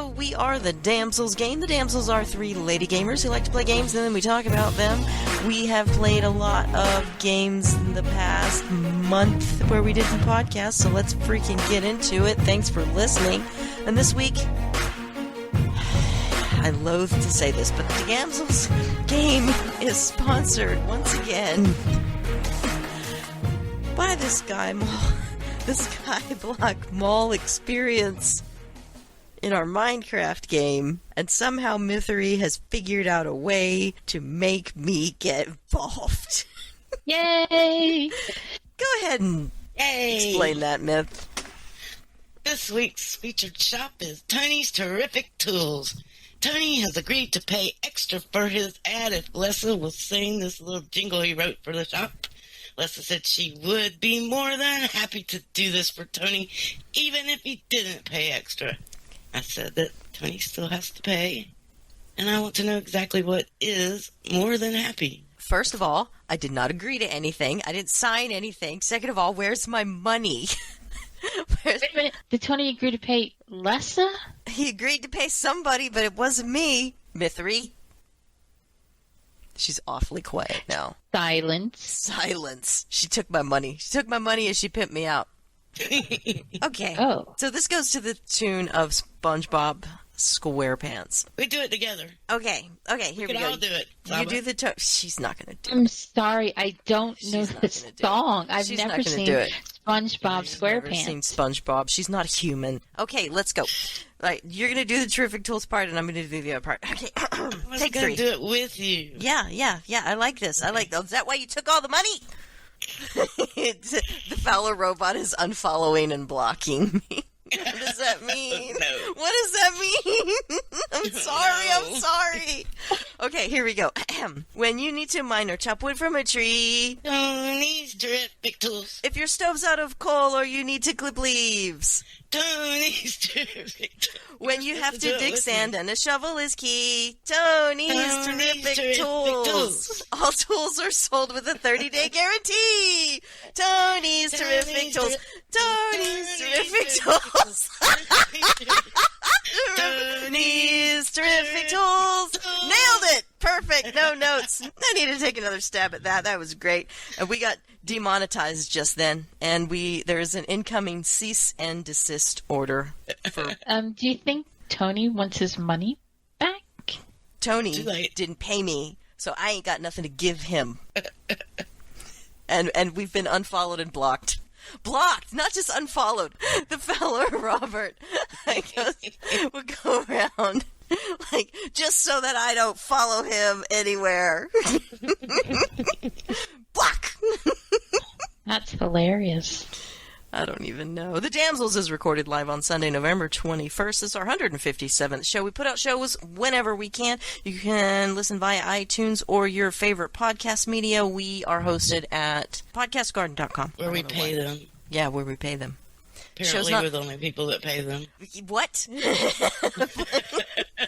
we are the Damsels game. The Damsels are three lady gamers who like to play games, and then we talk about them. We have played a lot of games in the past month where we didn't podcast, so let's freaking get into it. Thanks for listening. And this week, I loathe to say this, but the Damsels game is sponsored once again by the Skyblock Mall experience in our Minecraft game, and somehow Mythery has figured out a way to make me get involved. Yay! Go ahead and explain that, Myth. This week's featured shop is Tony's Terrific Tools. Tony has agreed to pay extra for his ad if Lessa will sing this little jingle he wrote for the shop. Lessa said she would be more than happy to do this for Tony, even if he didn't pay extra. I said that Tony still has to pay, and I want to know exactly what is more than happy. First of all, I did not agree to anything. I didn't sign anything. Second of all, where's my money? Wait a minute. Did Tony agree to pay Lessa? He agreed to pay somebody, but it wasn't me. Mythery. She's awfully quiet now. Silence. She took my money. She took my money and she pimped me out. Okay. Oh. So this goes to the tune of SpongeBob SquarePants. We do it together. Okay, here we go. We can all do it. You do the She's not going to do it. I'm sorry, I don't know the song. I've never seen SpongeBob SquarePants. Never seen SpongeBob. She's not human. Okay, let's go. All right, you're going to do the Terrific Tools part, and I'm going to do the other part. Okay, take three. Do it with you. Yeah. I like this. Is that why you took all the money? The Fowler robot is unfollowing and blocking me. What does that mean? No. What does that mean? I'm sorry. Okay, here we go. When you need to mine or chop wood from a tree. Tony's Terrific Tools. If your stove's out of coal or you need to clip leaves. Tony's Terrific Tools. When you have to dig sand and a shovel is key. Tony's Terrific Tools. All tools are sold with a 30-day guarantee. Tony's Terrific Tools. Tony's Terrific Tools. Tony's Terrific Tools. Nailed it. Perfect. No notes. No need to take another stab at that. That was great. And we got demonetized just then, and there is an incoming cease and desist order. Do you think Tony wants his money back? Tony didn't pay me, so I ain't got nothing to give him. And we've been unfollowed and blocked. Blocked, not just unfollowed. The fellow Robert will go around just so that I don't follow him anywhere. Block. That's hilarious. I don't even know. The Damsels is recorded live on Sunday, November 21st. This is our 157th show. We put out shows whenever we can. You can listen via iTunes or your favorite podcast media. We are hosted at podcastgarden.com. Where we pay them. Yeah, where we pay them. Apparently we're the only people that pay them. What?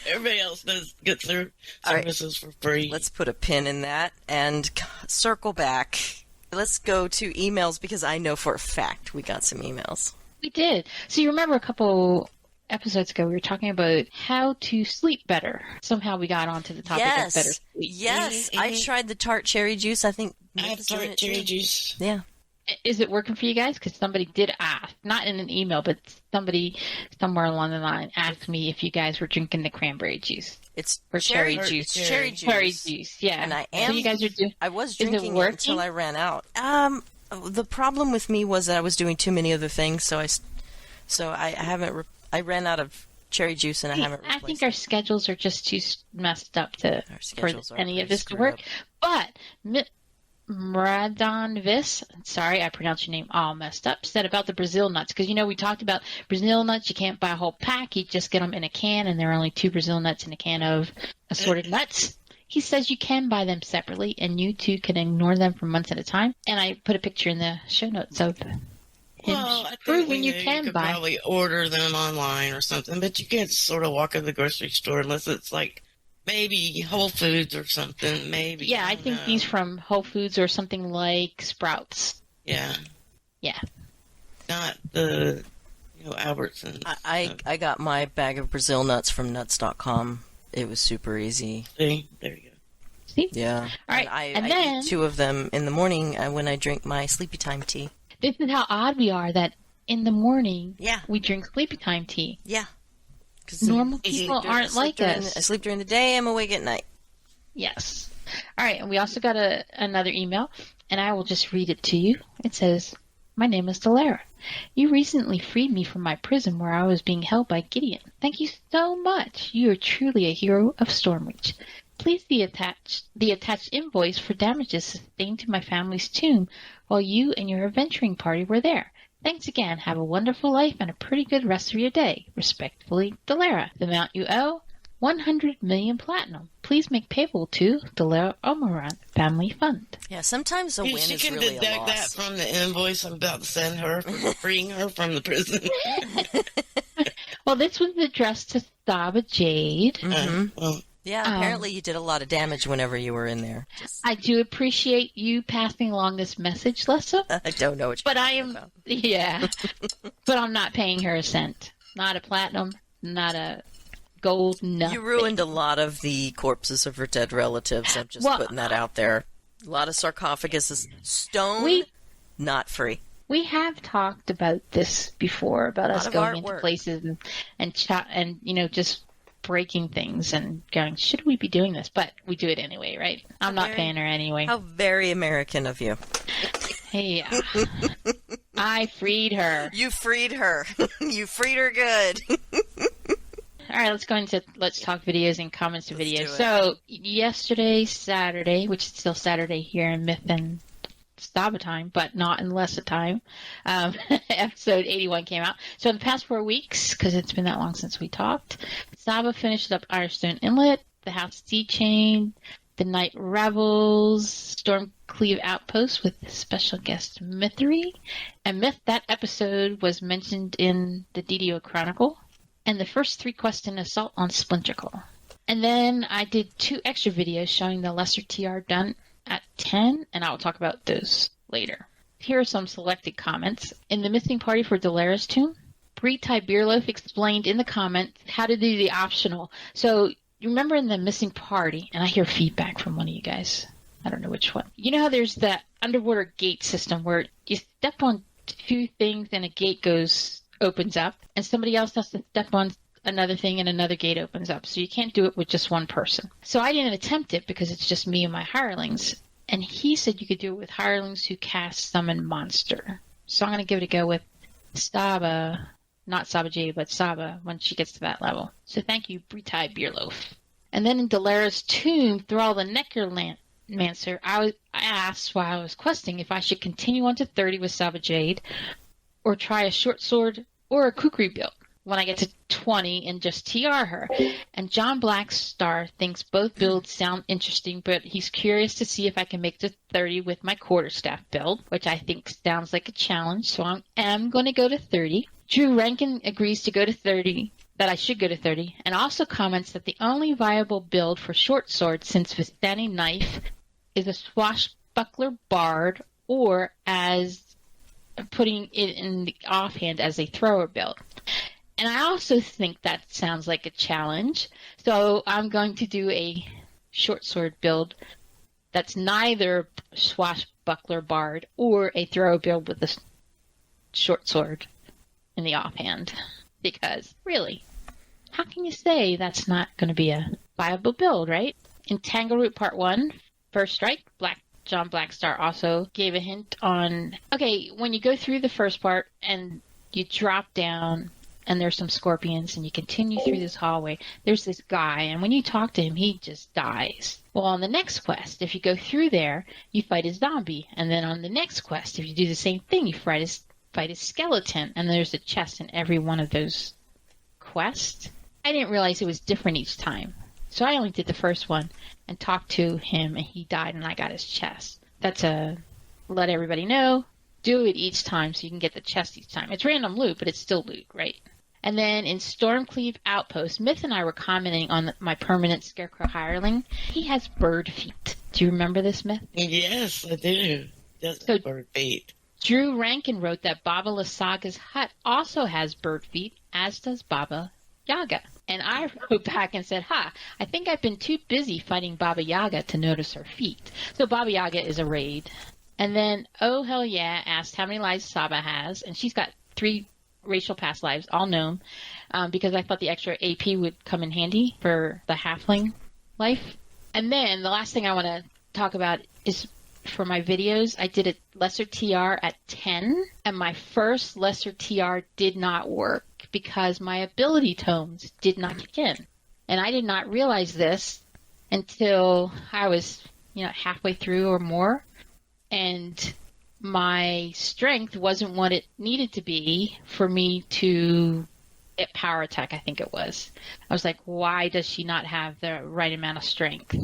Everybody else gets their services for free. Let's put a pin in that and circle back. Let's go to emails because I know for a fact we got some emails. We did. So you remember a couple episodes ago we were talking about how to sleep better. Somehow we got onto the topic of better sleep. Yes, I tried the tart cherry juice. I think I have tart cherry juice. Yeah. Is it working for you guys? Because somebody did ask, not in an email, but somebody somewhere along the line asked me if you guys were drinking the cranberry juice. It's cherry juice. Cherry juice. Cherry juice, yeah. And I am. So you guys are doing. I was drinking it until I ran out. The problem with me was that I was doing too many other things, so I haven't. I ran out of cherry juice, and I haven't replaced I think our schedules are just too messed up for any of this to work. But Mradon Vis, sorry, I pronounced your name all messed up, said about the Brazil nuts. Because, we talked about Brazil nuts. You can't buy a whole pack. You just get them in a can, and there are only 2 Brazil nuts in a can of assorted nuts. He says you can buy them separately, and you too can ignore them for months at a time. And I put a picture in the show notes of him proving you can could buy. Probably order them online or something, but you can't sort of walk in the grocery store unless it's like maybe Whole Foods or something. Maybe. Yeah, I think these from Whole Foods or something like Sprouts. Yeah. Yeah. Not the Albertsons. I got my bag of Brazil nuts from nuts.com. It was super easy. See, there you go. See? Yeah. All right. And I eat 2 of them in the morning when I drink my sleepy time tea. This is how odd we are that in the morning Yeah. we drink sleepy time tea. Yeah. Normal people aren't like us. I sleep during the day, I'm awake at night. Yes. All right, and we also got another email, and I will just read it to you. It says, "My name is Delara. You recently freed me from my prison where I was being held by Gideon. Thank you so much. You are truly a hero of Stormreach. Please the attached invoice for damages sustained to my family's tomb while you and your adventuring party were there. Thanks again. Have a wonderful life and a pretty good rest of your day. Respectfully, Delara. The amount you owe, 100 million platinum. Please make payable to Delara Omaran Family Fund." Yeah, sometimes a win She is can really a deduct that loss. from the invoice I'm about to send her for freeing her from the prison. Well, this was addressed to Sahba Jade. Well, Yeah, apparently you did a lot of damage whenever you were in there. I do appreciate you passing along this message, Lessa. I don't know what you're But I talking am, about. yeah. But I'm not paying her a cent. Not a platinum, not a gold, nothing. You ruined a lot of the corpses of her dead relatives. I'm just putting that out there. A lot of sarcophaguses. Stone, not free. We have talked about this before, about us of going into artwork. places and just breaking things and going, should we be doing this? But we do it anyway, right? I'm not paying her anyway. How very American of you. Hey, I freed her. You freed her. You freed her good. All right, let's go into Let's Talk videos and comments to Let's videos. do it. So, yesterday, Saturday, which is still Saturday here in Myth and Sahba time, but not in Lessa time, episode 81 came out. So, in the past 4 weeks, because it's been that long since we talked, Sahba finished up Ironstone Inlet, the House Sea Chain, the Night Revels, Stormcleave Outpost with special guest Mythery. And Myth, that episode was mentioned in the DDO Chronicle. And the first 3 quests in Assault on Splinterclaw. And then I did 2 extra videos showing the lesser TR done at 10, and I will talk about those later. Here are some selected comments. In the missing party for Delara's tomb, Bree Tibierloaf explained in the comments how to do the optional. So, you remember in the missing party, and I hear feedback from one of you guys. I don't know which one. You know how there's that underwater gate system where you step on 2 things and a gate opens up, and somebody else has to step on another thing and another gate opens up. So you can't do it with just one person. So I didn't attempt it because it's just me and my hirelings. And he said you could do it with hirelings who cast Summon Monster. So I'm going to give it a go with Sahba, not Sahba J, but Sahba when she gets to that level. So thank you, Britai Beerloaf. And then in Delara's tomb, Thrall the Necromancer, I asked while I was questing if I should continue on to 30 with Sahba Jade or try a short sword or a kukri build when I get to 20 and just TR her. And John Blackstar thinks both builds sound interesting, but he's curious to see if I can make to 30 with my quarterstaff build, which I think sounds like a challenge, so I am going to go to 30. Drew Rankin agrees to go to 30, that I should go to 30, and also comments that the only viable build for short sword since Vistani Knife is a swashbuckler bard, or as putting it in the offhand as a thrower build. And I also think that sounds like a challenge. So I'm going to do a short sword build that's neither swashbuckler bard or a thrower build with a short sword in the offhand. Because, really, how can you say that's not going to be a viable build, right? In Tangleroot Part 1, First Strike, John Blackstar also gave a hint on, okay, when you go through the first part and you drop down and there's some scorpions and you continue through this hallway, there's this guy, and when you talk to him, he just dies. Well, on the next quest, if you go through there, you fight a zombie, and then on the next quest, if you do the same thing, you fight a skeleton, and there's a chest in every one of those quests. I didn't realize it was different each time, so I only did the first one and talked to him, and he died, and I got his chest. That's a let everybody know. Do it each time so you can get the chest each time. It's random loot, but it's still loot, right? And then in Stormcleave Outpost, Myth and I were commenting on my permanent Scarecrow hireling. He has bird feet. Do you remember this, Myth? Yes, I do. Just So- bird feet. Drew Rankin wrote that Baba Lysaga's hut also has bird feet, as does Baba Yaga. And I wrote back and said, I think I've been too busy fighting Baba Yaga to notice her feet. So Baba Yaga is a raid. And then Oh Hell Yeah asked how many lives Sahba has, and she's got 3 racial past lives, all known, because I thought the extra AP would come in handy for the halfling life. And then the last thing I want to talk about is for my videos, I did a lesser TR at 10, and my first lesser TR did not work because my ability tomes did not kick in. And I did not realize this until I was, halfway through or more, and my strength wasn't what it needed to be for me to get power attack, I think it was. I was like, why does she not have the right amount of strength?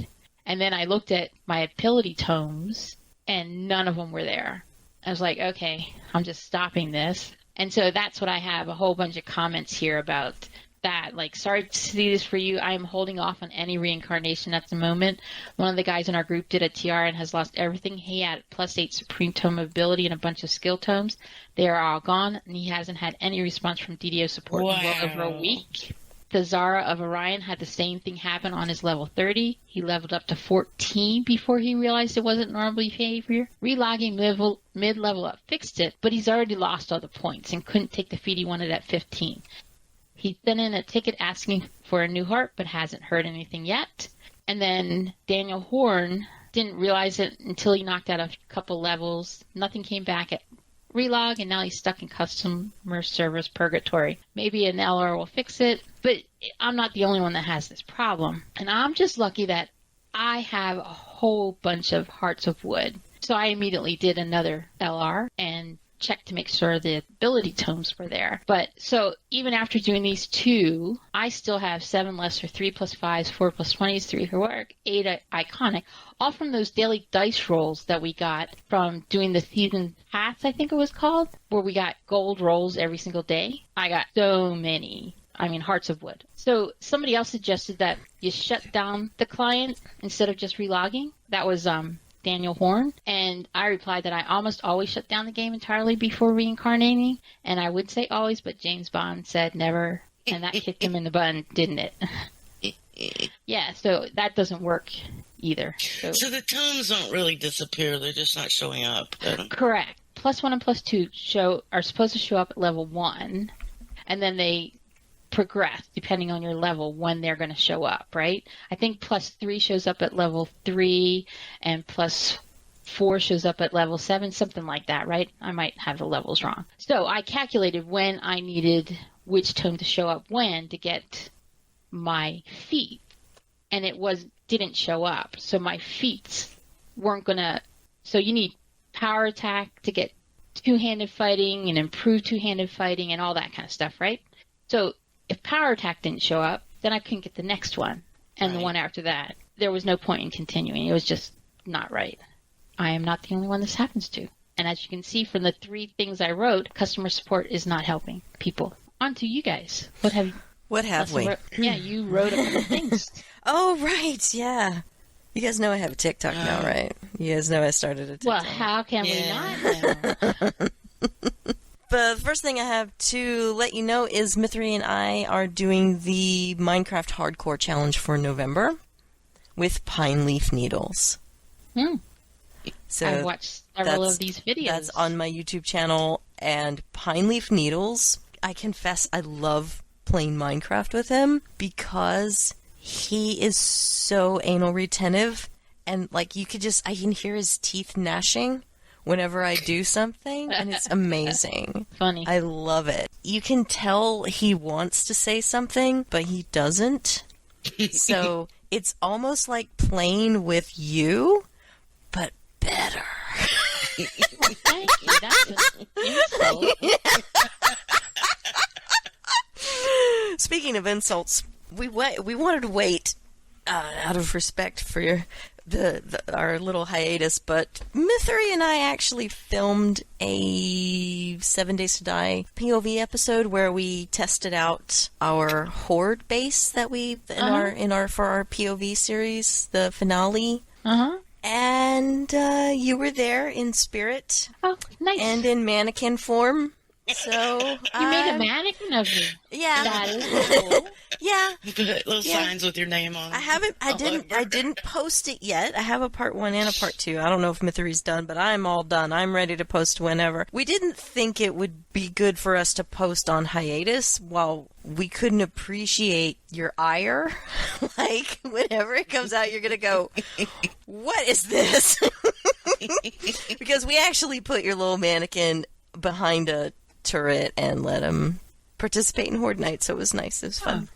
And then I looked at my ability tomes, and none of them were there. I was like, okay, I'm just stopping this. And so that's what I have, a whole bunch of comments here about that. Like, sorry to see this for you. I am holding off on any reincarnation at the moment. One of the guys in our group did a TR and has lost everything. He had +8 Supreme Tome ability and a bunch of skill tomes. They are all gone, and he hasn't had any response from DDO support in well over a week. The Zara of Orion had the same thing happen on his level 30. He leveled up to 14 before he realized it wasn't normal behavior. Relogging mid-level up fixed it, but he's already lost all the points and couldn't take the feat he wanted at 15. He sent in a ticket asking for a new heart, but hasn't heard anything yet. And then Daniel Horn didn't realize it until he knocked out a couple levels. Nothing came back at relog, and now he's stuck in customer service purgatory. Maybe an LR will fix it, but I'm not the only one that has this problem. And I'm just lucky that I have a whole bunch of hearts of wood. So I immediately did another LR and checked to make sure the ability tomes were there. But so even after doing these 2, I still have 7 lesser, 3 plus 5s, 4 plus 20s, 3 heroic, 8 iconic, all from those daily dice rolls that we got from doing the season pass, I think it was called, where we got gold rolls every single day. I got so many. Hearts of wood. So somebody else suggested that you shut down the client instead of just relogging. That was Daniel Horn, and I replied that I almost always shut down the game entirely before reincarnating, and I would say always, but James Bond said never, and that kicked him in the butt, didn't it? Yeah, so that doesn't work either. So the tomes don't really disappear, they're just not showing up. Correct. +1 and +2 are supposed to show up at level 1, and then they progress depending on your level when they're going to show up, right? I think +3 shows up at level 3 and +4 shows up at level 7, something like that, right? I might have the levels wrong. So I calculated when I needed which tome to show up when to get my feat, and it didn't show up. So my feats weren't going to, so you need power attack to get two-handed fighting and improved two-handed fighting and all that kind of stuff, right? So if power attack didn't show up, then I couldn't get the next one and the one after that. There was no point in continuing. It was just not right. I am not the only one this happens to. And as you can see from the 3 things I wrote, customer support is not helping people. On to you guys. What have we? Yeah, you wrote a couple things. Oh, right. Yeah. You guys know I have a TikTok now, right? You guys know I started a TikTok. Well, how can we not know? The first thing I have to let you know is Mithri and I are doing the Minecraft Hardcore Challenge for November with pine leaf needles. So I've watched several of these videos. That's on my YouTube channel. And pine leaf needles, I confess I love playing Minecraft with him because he is so anal retentive. And I can hear his teeth gnashing whenever I do something, and it's amazing. Funny. I love it. You can tell he wants to say something, but he doesn't. So it's almost like playing with you, but better. Thank you. That's an insult. Speaking of insults, we wanted to wait out of respect for our little hiatus, but Mithri and I actually filmed a 7 Days to Die POV episode where we tested out our horde base that we for our POV series, the finale. And you were there in spirit Oh, nice. and in mannequin form. So you made a mannequin of me. Yeah. That is cool. Yeah. Put little signs with your name on them. I didn't post it yet. I have a part 1 and a part 2. I don't know if Mithery's done, but I'm all done. I'm ready to post whenever. We didn't think it would be good for us to post on hiatus while we couldn't appreciate your ire. Like, whenever it comes out, you're going to go, what is this? Because we actually put your little mannequin behind a turret and let him participate in Horde Night, so it was nice. It was fun.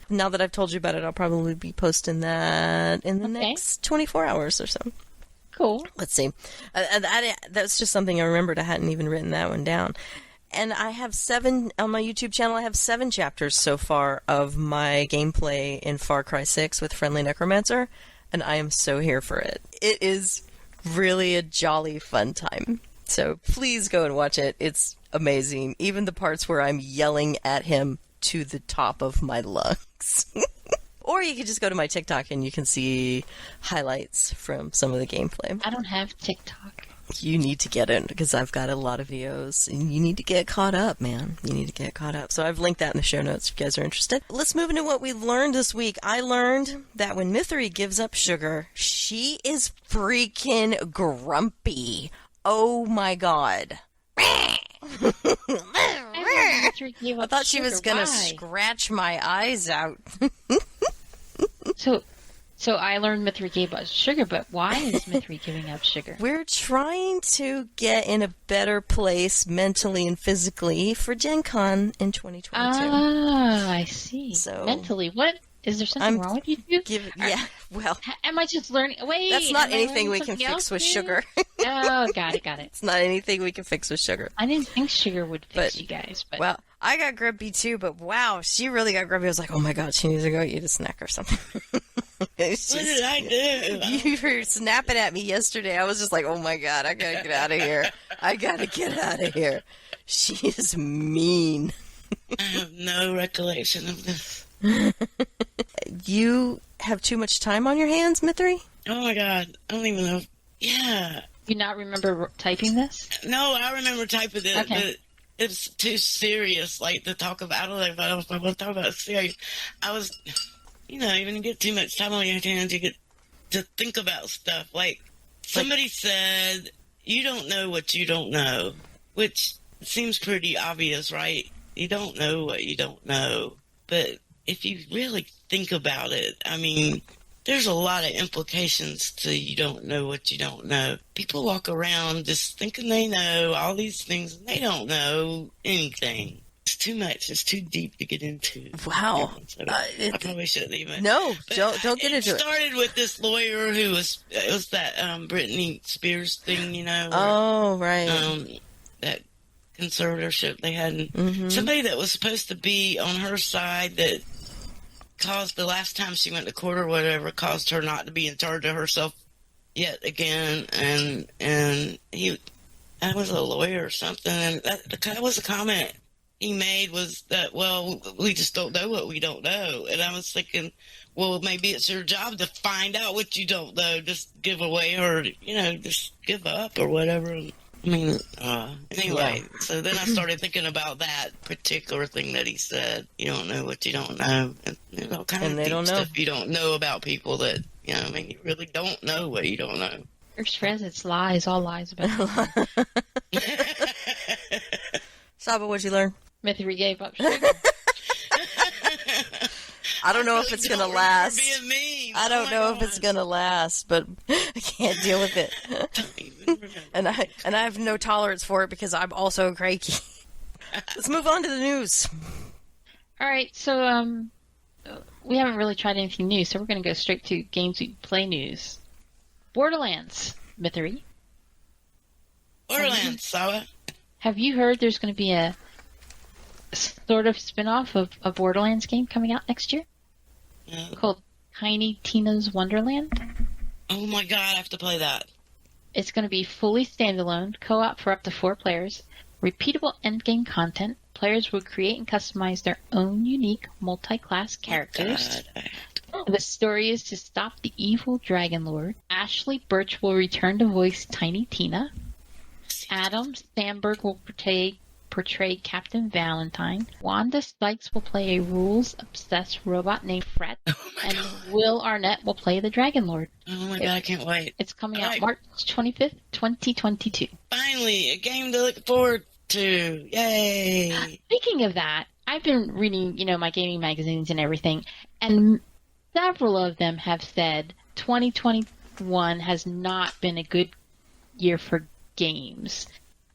Now that I've told you about it, I'll probably be posting that in the next 24 hours or so. Cool. Let's see. That's just something I remembered. I hadn't even written that one down. And I have 7, on my YouTube channel, I have 7 chapters so far of my gameplay in Far Cry 6 with Friendly Necromancer, and I am so here for it. It is really a jolly fun time. So please go and watch it. It's amazing. Even the parts where I'm yelling at him to the top of my lungs. Or you can just go to my TikTok and you can see highlights from some of the gameplay. I don't have TikTok. You need to get it because I've got a lot of videos and you need to get caught up, man. You need to get caught up. So I've linked that in the show notes if you guys are interested. Let's move into what we learned this week. I learned that when Mithery gives up sugar, she is freaking grumpy. Oh my god. I thought she was going to scratch my eyes out. So I learned Mithery gave up sugar, but why is Mithery giving up sugar? We're trying to get in a better place mentally and physically for Gen Con in 2022. Ah, I see. So, mentally, what? Is there something wrong with you two? Well. Am I just learning? Wait. That's not anything we can fix with sugar. Oh, got it. It's not anything we can fix with sugar. I didn't think sugar would fix you guys. But. Well, I got grumpy too, but wow, she really got grumpy. I was like, oh my god, she needs to go eat a snack or something. What did I do? You were snapping at me yesterday. I was just like, oh my god, I gotta get out of here. I gotta get out of here. She is mean. I have no recollection of this. You have too much time on your hands, Mithery? Oh my god, I don't even know. Yeah. You not remember typing this? No, I remember typing it, okay. But it's too serious, like, to talk about. I don't know if I want to talk about it serious. I was, even you get too much time on your hands, you get to think about stuff. Like, somebody said, you don't know what you don't know, which seems pretty obvious, right? You don't know what you don't know. But if you really think about it, I mean, there's a lot of implications to you don't know what you don't know. People walk around just thinking they know all these things, and they don't know anything. It's too much. It's too deep to get into. Wow. So I probably shouldn't even. No, don't get into it. It started with this lawyer who was that Britney Spears thing, where, oh, right. That conservatorship they had. Somebody that was supposed to be on her side that caused the last time she went to court or whatever caused her not to be in charge of herself yet again, and I was a lawyer or something, and that was a comment he made was that, well, we just don't know what we don't know. And I was thinking, well, maybe it's your job to find out what you don't know, just give away or just give up or whatever. I mean, anyway, so then I started thinking about that particular thing that he said. You don't know what you don't know. And all kind of deep stuff you don't know about people that, you really don't know what you don't know. First friends, it's lies, all lies about Sahba, what'd you learn? Mithery gave up sugar. I don't know if it's going to last. Being mean. I don't know if it's going to last, but I can't deal with it. and I have no tolerance for it because I'm also cranky. Let's move on to the news. All right, so we haven't really tried anything new, so we're going to go straight to games we play news. Borderlands, Mithery. Borderlands, Sahba. Have you heard there's going to be a sort of spin-off of a Borderlands game coming out next year? No. Called Tiny Tina's Wonderland? Oh my god, I have to play that. It's going to be fully standalone, co-op for up to 4 players, repeatable endgame content. Players will create and customize their own unique multi-class characters. The story is to stop the evil Dragon Lord. Ashley Birch will return to voice Tiny Tina. Adam Sandberg will portray Captain Valentine. Wanda Sykes will play a rules-obsessed robot named Fred. And Will Arnett will play the Dragon Lord. Oh my god, I can't wait. It's coming out March 25th, 2022. Finally, a game to look forward to. Yay! Speaking of that, I've been reading, my gaming magazines and everything, and several of them have said 2021 has not been a good year for games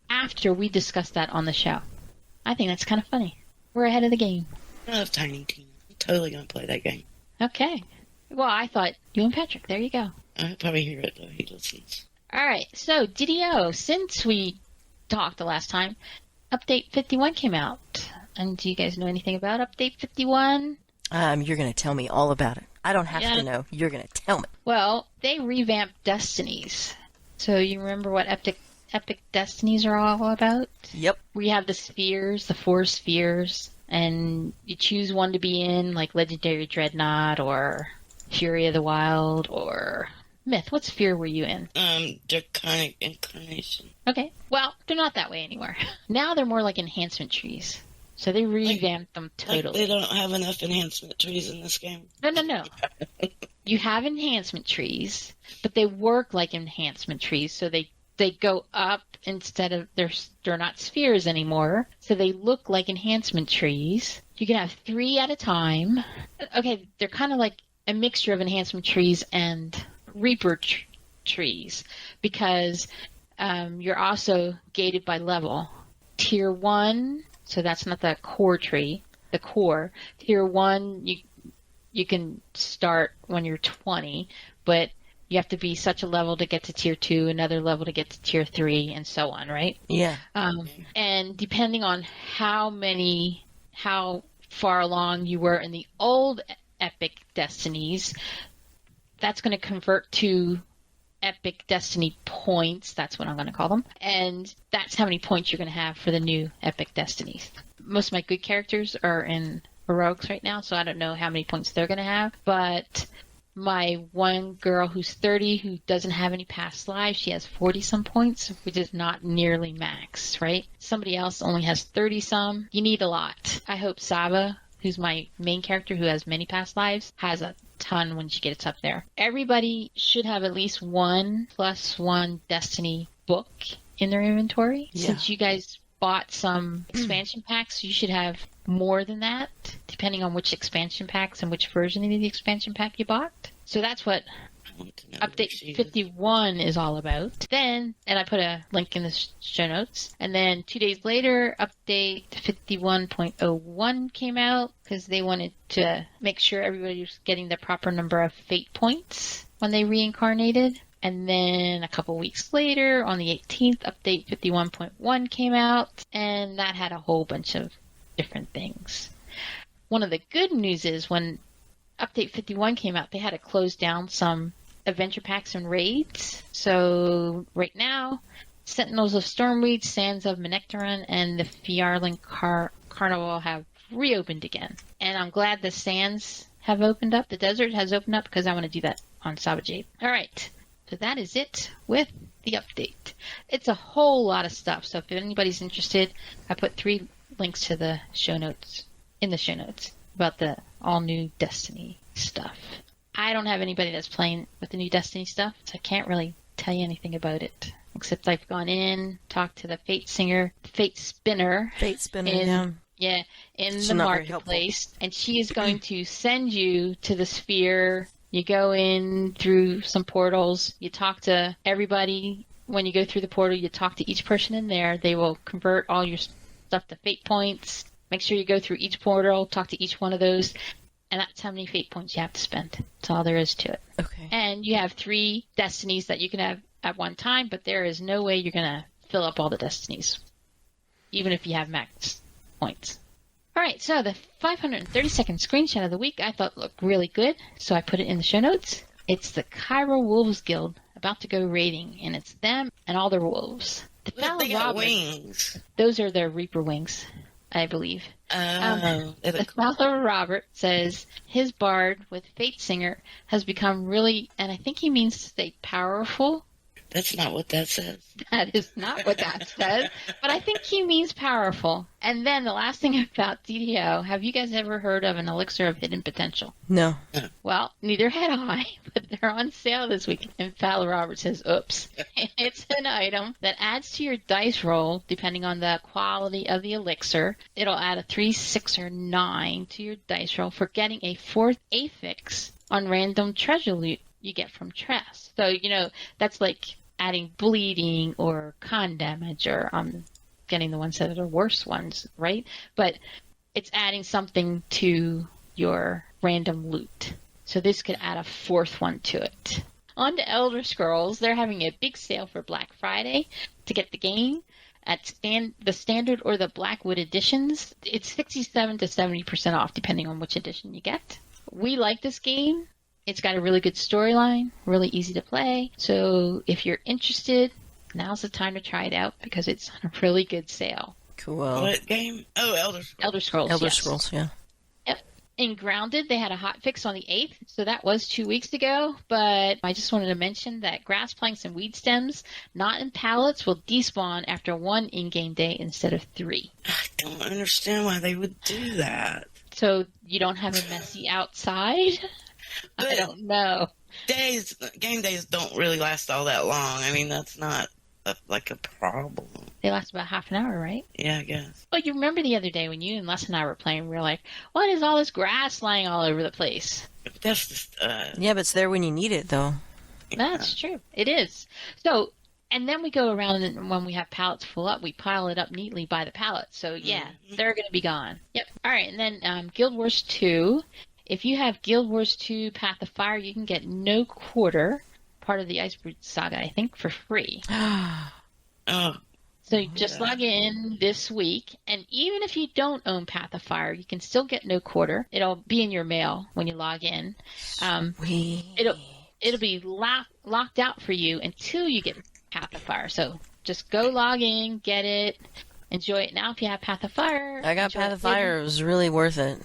after we discussed that on the show. I think that's kind of funny. We're ahead of the game. I love Tiny Tina. I'm totally going to play that game. Okay. Well, I thought you and Patrick. There you go. I'll probably hear it, though. He listens. All right. So, DDO, since we talked the last time, Update 51 came out. And do you guys know anything about Update 51? You're going to tell me all about it. I don't have to know. You're going to tell me. Well, they revamped Destinies. So you remember what Epic Destinies are all about? Yep. We have the spheres, the 4 spheres, and you choose one to be in, like Legendary Dreadnought or Fury of the Wild or Myth. What sphere were you in? Draconic Incarnation. Okay. Well, they're not that way anymore. Now they're more like enhancement trees. So they revamped them totally. Like they don't have enough enhancement trees in this game. No. You have enhancement trees, but they work like enhancement trees. So they go up instead of they're not spheres anymore. So they look like enhancement trees. You can have 3 at a time. Okay, they're kind of like a mixture of enhancement trees and Reaper trees because you're also gated by level. Tier 1. So that's not the core tree. The core. Tier 1, you can start when you're 20, but you have to be such a level to get to Tier 2, another level to get to Tier 3, and so on, right? Yeah. And depending on how far along you were in the old Epic Destinies, that's going to convert to Epic Destiny points. That's what I'm going to call them. And that's how many points you're going to have for the new Epic Destinies. Most of my good characters are in Heroics right now, so I don't know how many points they're going to have. But my one girl who's 30 who doesn't have any past lives, she has 40-some points, which is not nearly max, right? Somebody else only has 30-some. You need a lot. I hope Sahba, who's my main character who has many past lives, has a ton when she gets up there. Everybody should have at least 1+1 Destiny book in their inventory. Yeah. Since you guys bought some expansion packs, you should have more than that, depending on which expansion packs and which version of the expansion pack you bought. So that's what Update 51 is all about. Then, and I put a link in the show notes, and then 2 days later, Update 51.01 came out because they wanted to make sure everybody was getting the proper number of fate points when they reincarnated. And then a couple weeks later, on the 18th, Update 51.1 came out, and that had a whole bunch of different things. One of the good news is when Update 51 came out, they had to close down some adventure packs and raids. So right now, Sentinels of Stormweed, Sands of Manectaron, and the Fjarlin Carnival have reopened again. And I'm glad the Sands have opened up. The desert has opened up because I want to do that on Sahba Jade. All right. So that is it with the update. It's a whole lot of stuff. So if anybody's interested, I put 3 links to the show notes in the show notes about the all new Destiny stuff. I don't have anybody that's playing with the new Destiny stuff, so I can't really tell you anything about it. Except I've gone in, talked to the Fate Spinner, in the marketplace, and she is going to send you to the sphere. You go in through some portals, you talk to everybody. When you go through the portal, you talk to each person in there. They will convert all your stuff to fate points. Make sure you go through each portal, talk to each one of those, and that's how many fate points you have to spend. That's all there is to it. Okay. And you have 3 destinies that you can have at one time, but there is no way you're going to fill up all the destinies, even if you have max points. All right, so the 530-second screenshot of the week I thought looked really good, so I put it in the show notes. It's the Cairo Wolves Guild about to go raiding, and it's them and all their wolves. The Look, they got wings. Those are their Reaper wings. I believe. It'll- Father Robert says his bard with Fate Singer has become really, and I think he means to say powerful. That's not what that says. That is not what that says, but I think he means powerful. And then the last thing about DDO, have you guys ever heard of an Elixir of Hidden Potential? No. Well, neither had I, but they're on sale this week. And Father Robert says, oops. It's an item that adds to your dice roll, depending on the quality of the elixir. It'll add a 3, 6, or 9 to your dice roll for getting a 4th affix on random treasure loot you get from Tress. So, that's like adding bleeding or con damage, or getting the ones that are worse ones, right? But it's adding something to your random loot. So this could add a 4th one to it. On to Elder Scrolls, they're having a big sale for Black Friday to get the game at the standard or the Blackwood editions. It's 67 to 70% off, depending on which edition you get. We like this game. It's got a really good storyline, really easy to play. So if you're interested, now's the time to try it out because it's on a really good sale. Cool. What game? Oh, Elder Scrolls. Elder Scrolls, Elder yes. Scrolls, yeah. Yep. In Grounded, they had a hot fix on the 8th, so that was 2 weeks ago. But I just wanted to mention that grass planks and weed stems, not in pallets, will despawn after 1 in-game day instead of 3. I don't understand why they would do that. So you don't have a messy outside? I don't know. Game days don't really last all that long. I mean, that's not like a problem. They last about half an hour, right? Yeah, I guess. Well, you remember the other day when you and Les and I were playing, we were like, what is all this grass lying all over the place? But that's just, Yeah, but it's there when you need it, though. That's true. It is. So, and then we go around and when we have pallets full up, we pile it up neatly by the pallet. So, yeah, they're going to be gone. Yep. All right. And then Guild Wars 2. If you have Guild Wars 2 Path of Fire, you can get no quarter, part of the Icebrood Saga, I think, for free. oh, So you just log in this week, and even if you don't own Path of Fire, you can still get no quarter. It'll be in your mail when you log in. It'll be locked out for you until you get Path of Fire. So just go log in, get it, enjoy it now if you have Path of Fire. I got Path of Fire. It was really worth it.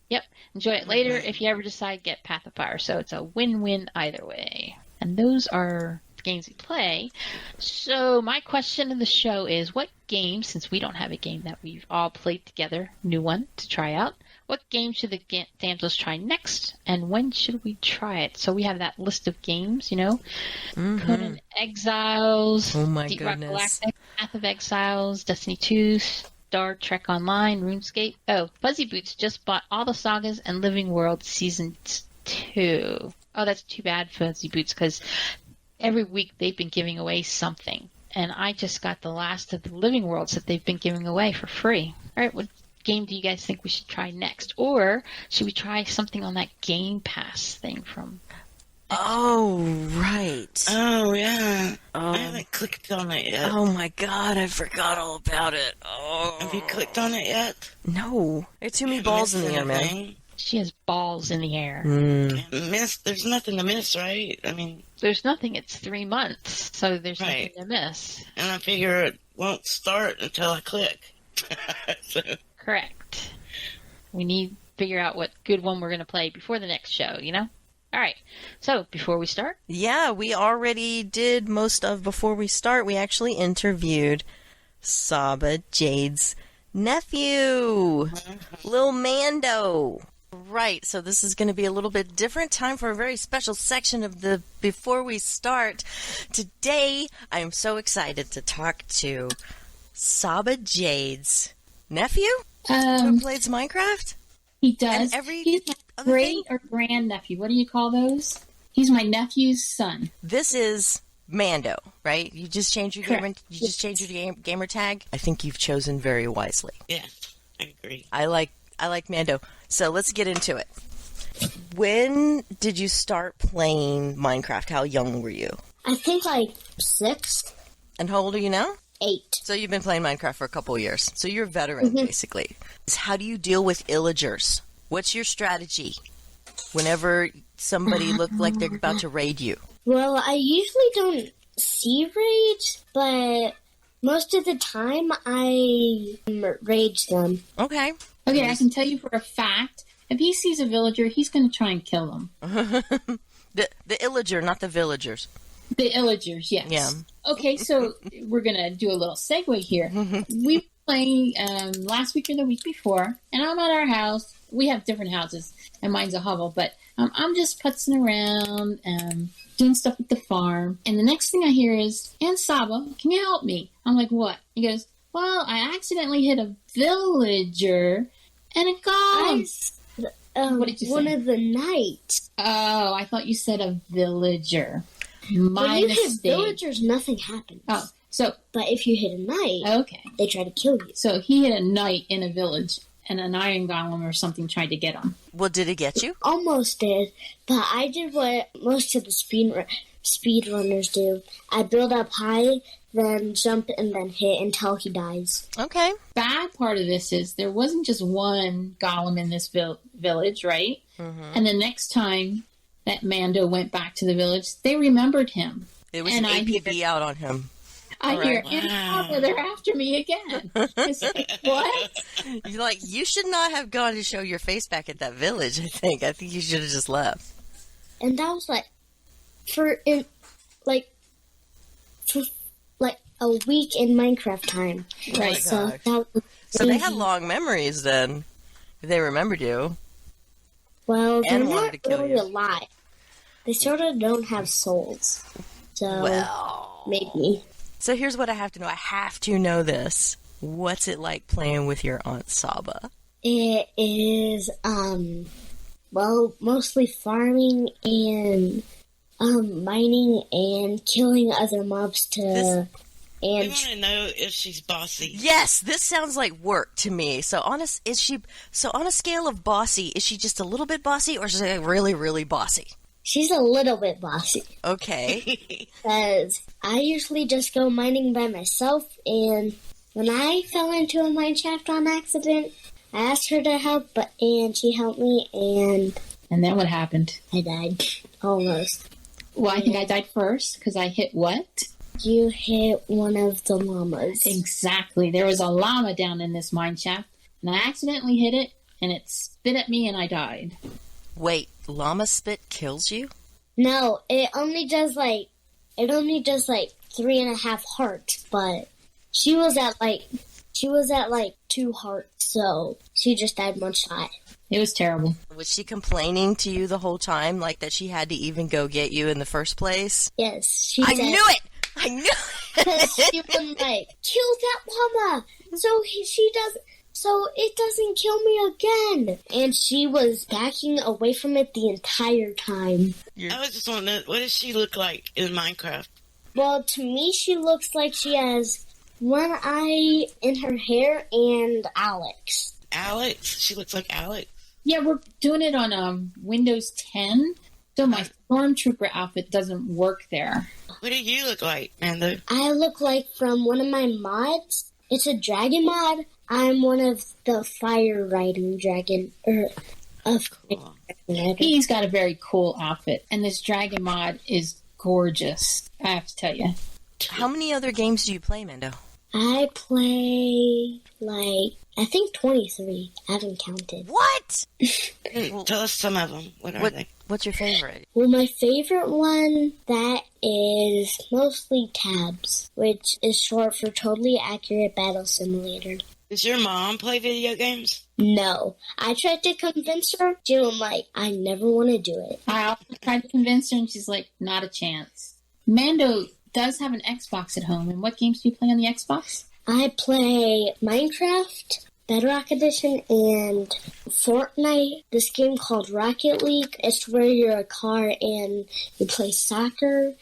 Yep. Enjoy it later if you ever decide to get Path of Fire. So it's a win-win either way. And those are the games we play. So my question of the show is, what game, since we don't have a game that we've all played together, new one to try out, what game should the Damsels try next, and when should we try it? So we have that list of games, Conan Exiles, Oh my Deep Rock goodness. Galactic, Path of Exiles, Destiny 2, Star Trek Online, RuneScape. Oh, Fuzzy Boots just bought all the sagas and Living World Season 2. Oh, that's too bad, Fuzzy Boots, because every week they've been giving away something. And I just got the last of the Living Worlds that they've been giving away for free. All right, what game do you guys think we should try next? Or should we try something on that Game Pass thing from... Oh, right. Oh, yeah. I haven't clicked on it yet. Oh, my God. I forgot all about it. Oh. Have you clicked on it yet? No. There's too many balls in the air, man. She has balls in the air. There's nothing to miss, right? I mean... There's nothing. It's 3 months, so there's nothing to miss. And I figure it won't start until I click. So. Correct. We need to figure out what good one we're going to play before the next show, All right. So, before we start? Yeah, we already did most of before we start. We actually interviewed Sahba, Jade's nephew, Lil Mando. Right, so this is going to be a little bit different time for a very special section of the Before We Start. Today, I am so excited to talk to Sahba, Jade's nephew who plays Minecraft. He does. And He's my great or grand nephew. What do you call those? He's my nephew's son. This is Mando, right? You just changed your Correct. gamer tag. I think you've chosen very wisely. Yes, I agree. I like Mando. So let's get into it. When did you start playing Minecraft? How young were you? I think like 6, And how old are you now? 8. So you've been playing Minecraft for a couple of years. So you're a veteran, basically. How do you deal with Illagers? What's your strategy whenever somebody looks like they're about to raid you? Well, I usually don't see raids, but Most of the time, I rage them. Okay. Okay, I can tell you for a fact, if he sees a villager, he's going to try and kill them. The Illager, not the villagers. The Illagers, yes. Yeah. Okay, so we're going to do a little segue here. We were playing last week or the week before, and I'm at our house. We have different houses, and mine's a hovel, but I'm just putzing around, doing stuff at the farm. And the next thing I hear is, Aunt Sahba, can you help me? I'm like, what? He goes, well, I accidentally hit a villager, and it got him. What did you say? One of the knights. Oh, I thought you said a villager. When My you mistake. hit villagers, nothing happens. Oh, so But if you hit a knight, okay. they try to kill you. So he hit a knight in a village, and an iron golem or something tried to get him. Well, did it get you? Almost did, but I did what most of the speedrunners do. I build up high, then jump, and then hit until he dies. Okay. Bad part of this is there wasn't just one golem in this village, right? Mm-hmm. And the next time that Mando went back to the village, they remembered him. It was And an I APB out on him. I All hear, right. and Papa, they're after me again. It's like, what? You're like, you should not have gone to show your face back at that village, I think. I think you should have just left. And that was like for a week in Minecraft time. Right. So gosh. that was So they had crazy. long memories then. If they remembered you. Well, they're and wanted not to kill really you. alive. They sort of don't have souls. So Well. maybe. So here's what I have to know. I have to know this. What's it like playing with your Aunt Sahba? It is, mostly farming and, mining and killing other mobs We and want to know if she's bossy. Yes, this sounds like work to me. So on a scale of bossy, is she just a little bit bossy or is she really, really bossy? she's a little bit bossy. Okay. Because I usually just go mining by myself, and when I fell into a mine shaft on accident, I asked her to help, and she helped me, and And then what happened? I died. Almost. Well, I think I died first because I hit what? You hit one of the llamas. Exactly. There was a llama down in this mine shaft, and I accidentally hit it, and it spit at me, and I died. Wait, llama spit kills you? No, it only does like 3.5 hearts, but she was at like 2 hearts, so she just died one shot. It was terrible. Was she complaining to you the whole time, like that she had to even go get you in the first place? Yes, she I said, knew it! I knew because she it! was like, kill that llama, so it doesn't kill me again. And she was backing away from it the entire time. I was just wondering, what does she look like in Minecraft? Well, to me, she looks like she has one eye in her hair and Alex. Alex? She looks like Alex. Yeah, we're doing it on Windows 10, so my Stormtrooper outfit doesn't work there. What do you look like, Mando? I look like from one of my mods. It's a dragon mod. I'm one of the fire riding dragon, He's got a very cool outfit, and this dragon mod is gorgeous, I have to tell you. How many other games do you play, Mando? I play, I think 23. I haven't counted. What? Tell us some of them. What are they? What's your favorite? Well, my favorite one, that is mostly Tabs, which is short for Totally Accurate Battle Simulator. Does your mom play video games? No. I tried to convince her, I'm like, I never want to do it. I also tried to convince her, and she's like, not a chance. Mando does have an Xbox at home, and what games do you play on the Xbox? I play Minecraft, Bedrock Edition, and Fortnite. This game called Rocket League. It's where you're a car and you play soccer,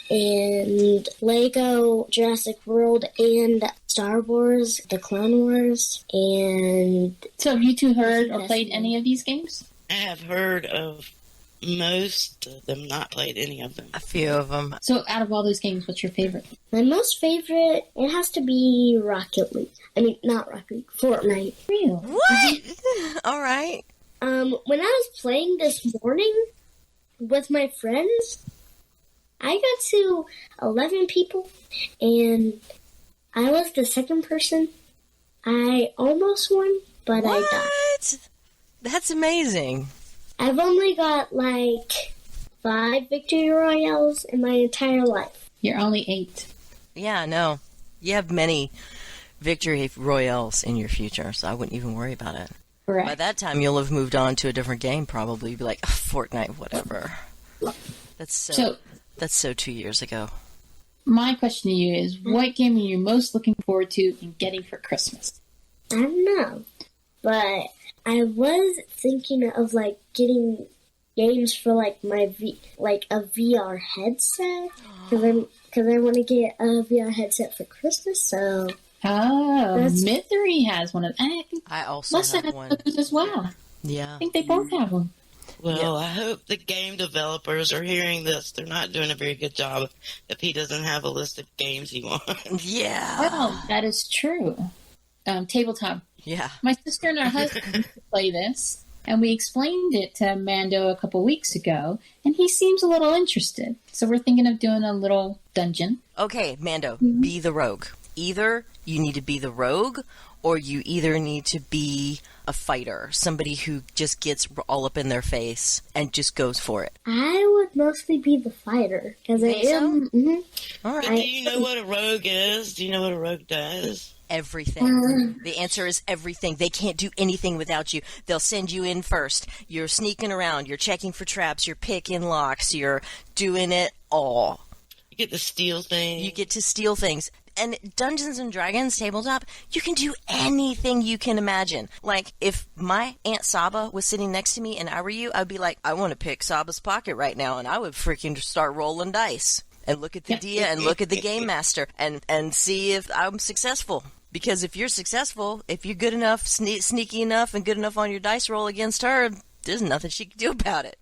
and Lego, Jurassic World, and Star Wars, The Clone Wars, and So have you two heard or played any of these games? I have heard of most of them, not played any of them. A few of them. So out of all those games, what's your favorite? my most favorite, it has to be Rocket League. I mean, not Rocket League, Fortnite. Real. What? All right. When I was playing this morning with my friends, I got to 11 people, and I was the second person. I almost won, but I died. What? That's amazing. I've only got like 5 victory royales in my entire life. You're only 8. Yeah, no. You have many victory royales in your future, so I wouldn't even worry about it. Correct. By that time, you'll have moved on to a different game, probably. You'd be like, Fortnite, whatever. That's so 2 years ago. My question to you is, what game are you most looking forward to and getting for Christmas? I don't know, but I was thinking of like getting games for like my a VR headset because I want to get a VR headset for Christmas. So Mystery has one of. I also have one those as well. Yeah, I think they both have one. Well, I hope the game developers are hearing this. They're not doing a very good job if he doesn't have a list of games he wants. Yeah. Well, that is true. Tabletop. Yeah. My sister and her husband play this, and we explained it to Mando a couple weeks ago, and he seems a little interested. So we're thinking of doing a little dungeon. Okay, Mando, be the rogue. Either you need to be the rogue, or you either need to be a fighter, somebody who just gets all up in their face and just goes for it. I would mostly be the fighter because I am. So? Mm-hmm. All right. But do you know what a rogue is? Do you know what a rogue does? Everything. The answer is everything. They can't do anything without you. They'll send you in first. You're sneaking around. You're checking for traps. You're picking locks. You're doing it all. You get to steal things. You get to steal things. And Dungeons and Dragons tabletop, you can do anything you can imagine. Like, if my Aunt Sahba was sitting next to me and I were you, I'd be like, I want to pick Sahba's pocket right now, and I would freaking start rolling dice and look at the dia and look at the game master and see if I'm successful. Because if you're successful, if you're good enough, sneaky enough, and good enough on your dice roll against her, there's nothing she can do about it.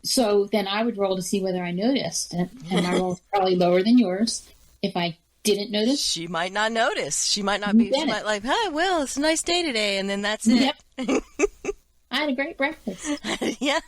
So then I would roll to see whether I noticed, and my roll is probably lower than yours. If I didn't notice, she might not notice. She might not be. She might like, "Hi, well, it's a nice day today," and then that's it. Yep. I had a great breakfast. Yeah.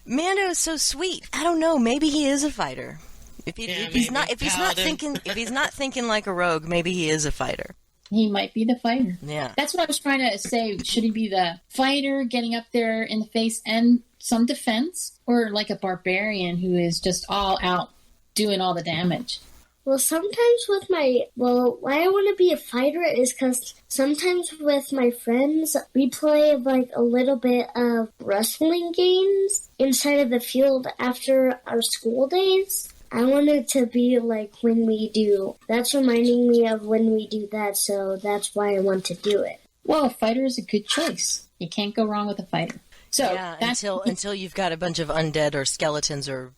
Mando is so sweet. I don't know. Maybe he is a fighter. If he's not thinking like a rogue, maybe he is a fighter. He might be the fighter. Yeah. That's what I was trying to say. Should he be the fighter getting up there in the face and some defense, or like a barbarian who is just all out doing all the damage? Well, sometimes why I want to be a fighter is because sometimes with my friends, we play like a little bit of wrestling games inside of the field after our school days. I want it to be like when we do. That's reminding me of when we do that, so that's why I want to do it. Well, a fighter is a good choice. You can't go wrong with a fighter. So yeah, until you've got a bunch of undead or skeletons or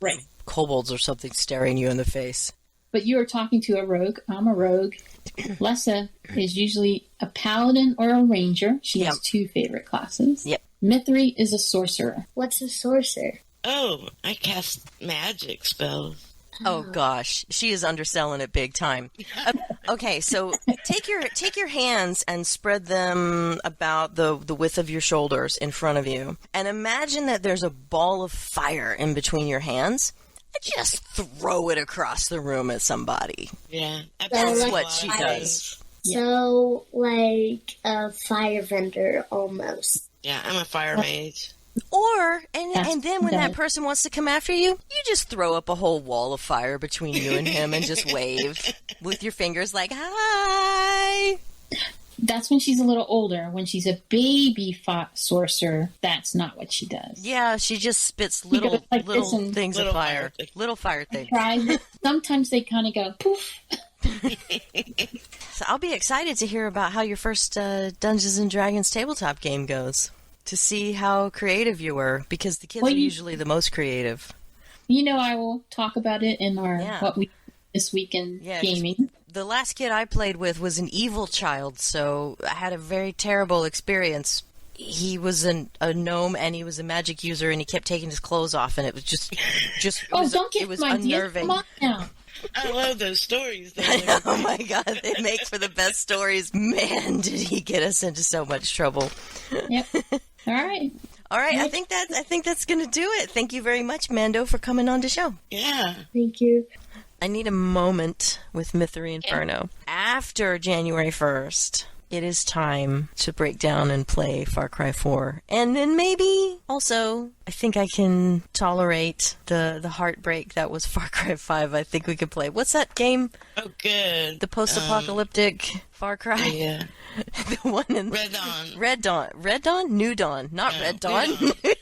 kobolds or something staring you in the face. But you are talking to a rogue. I'm a rogue. Lessa is usually a paladin or a ranger. She has 2 favorite classes. Yep. Mithri is a sorcerer. What's a sorcerer? Oh, I cast magic spells. Oh gosh, she is underselling it big time. Okay, so take your hands and spread them about the width of your shoulders in front of you, and imagine that there's a ball of fire in between your hands. Just throw it across the room at somebody. Yeah, that's what she does. So, like a fire vendor almost. Yeah, I'm a fire mage. Or, and then when that person wants to come after you, you just throw up a whole wall of fire between you and him and just wave with your fingers like, hi! That's when she's a little older. When she's a baby sorcerer, that's not what she does. Yeah, she just spits little things of fire. Little fire things. Sometimes they kind of go, poof. So I'll be excited to hear about how your first Dungeons & Dragons tabletop game goes. To see how creative you were, because the kids are usually the most creative. You know, I will talk about it in our what we this week in gaming. The last kid I played with was an evil child, so I had a very terrible experience. He was a gnome, and he was a magic user, and he kept taking his clothes off, and it was just it was unnerving. Come on now. I love those stories. Oh my god, they make for the best stories. Man, did he get us into so much trouble. Yep. All right. I think that's going to do it. Thank you very much, Mando, for coming on the show. Yeah. Thank you. I need a moment with Mythery Inferno. After January 1st, it is time to break down and play Far Cry 4. And then maybe also, I think I can tolerate the heartbreak that was Far Cry 5. I think we could play. What's that game? Oh, good. The post-apocalyptic Far Cry? Yeah. The one in... Red Dawn. Red Dawn. Red Dawn? New Dawn. Not Red Dawn. New Dawn.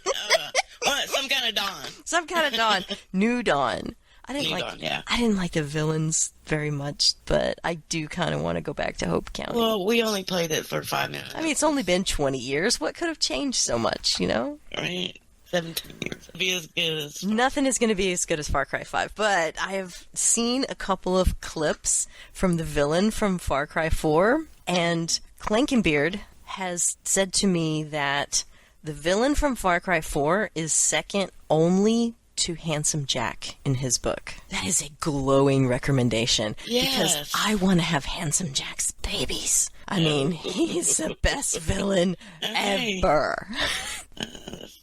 Some kind of dawn. Some kind of dawn. New Dawn. I didn't like the villains very much, but I do kind of want to go back to Hope County. Well, we only played it for 5 minutes. I mean, it's only been 20 years. What could have changed so much, you know? Right? 17 years. It'll be as good as... Nothing is going to be as good as Far Cry 5, but I have seen a couple of clips from the villain from Far Cry 4, and Clankenbeard has said to me that the villain from Far Cry 4 is second only to Handsome Jack in his book. That is a glowing recommendation. Yes. Because I want to have Handsome Jack's babies. I mean, he's the best villain ever.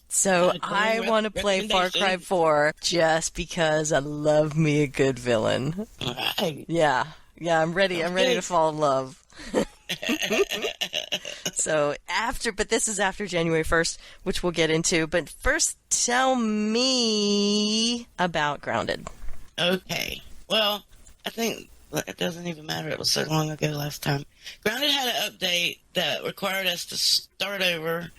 So I want to play Far Cry 4 just because I love me a good villain. Right. Yeah, I'm ready. I'm ready to fall in love. So but this is after January 1st, which we'll get into. But first, tell me about Grounded. Okay. Well, I think it doesn't even matter. It was so long ago last time. Grounded had an update that required us to start over.